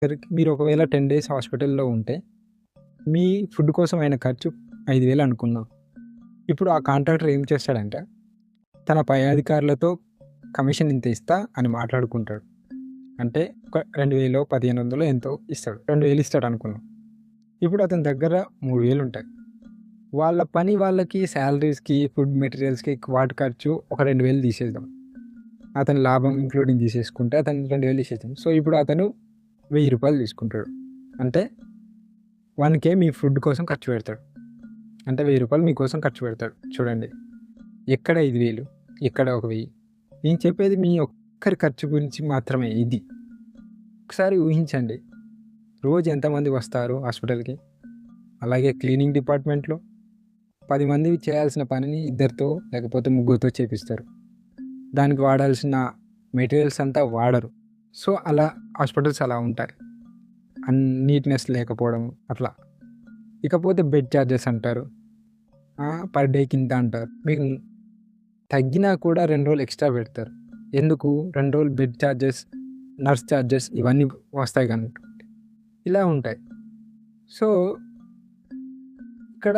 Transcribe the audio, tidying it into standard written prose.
మీరు ఒకవేళ 10 డేస్ హాస్పిటల్‌లో ఉంటే, మీ ఫుడ్ కోసం అయిన ఖర్చు 5,000 అనుకుందాం. ఇప్పుడు ఆ కాంట్రాక్టర్ ఏం చేస్తాడంటే, తన పై అధికారులతో కమిషన్ ఇంత ఇస్తా అని మాట్లాడుకుంటాడు. అంటే ఒక 2,000 1,500 ఎంతో ఇస్తాడు. 2,000 ఇస్తాడు అనుకుందాం. ఇప్పుడు అతని దగ్గర 3,000 ఉంటాయి. వాళ్ళ పని వాళ్ళకి సాలరీస్‌కి, ఫుడ్ మెటీరియల్స్‌కి వాటి ఖర్చు ఒక 2,000 తీసేద్దాం. అతని లాభం ఇంక్లూడింగ్ తీసేసుకుంటే అతను 2,000 తీసేద్దాం. సో, ఇప్పుడు అతను రూ. 1,000 తీసుకుంటాడు. అంటే 1,000 మీ ఫుడ్ కోసం ఖర్చు పెడతాడు. అంటే రూ. 1,000 మీకోసం ఖర్చు పెడతాడు. చూడండి. ఎక్కడ 5,000, ఎక్కడ ఒక 1,000. నేను చెప్పేది మీ ఒక్కరి ఖర్చు గురించి మాత్రమే ఇది. ఒకసారి ఊహించండి. రోజు ఎంతమంది వస్తారు హాస్పిటల్‌కి? అలాగే క్లీనింగ్ డిపార్ట్మెంట్‌లో 10 మంది చేయాల్సిన పనిని ఇద్దరితో లేకపోతే ముగ్గురితో చేపిస్తారు. దానికి వాడాల్సిన మెటీరియల్స్ అంతా వాడరు. సో, అలా హాస్పిటల్స్ అలా ఉంటాయి. నీట్‌నెస్ లేకపోవడం అట్లా. ఇకపోతే బెడ్ చార్జెస్ అంటారు. పర్ డేకి ఇంత అంటారు. మీకు తగ్గినా కూడా 2 రోజులు ఎక్స్‌ట్రా పెడతారు. ఎందుకు? 2 రోజులు బెడ్ చార్జెస్, నర్స్ చార్జెస్ ఇవన్నీ వస్తాయి కనుక. ఇలా ఉంటాయి. సో, ఇక్కడ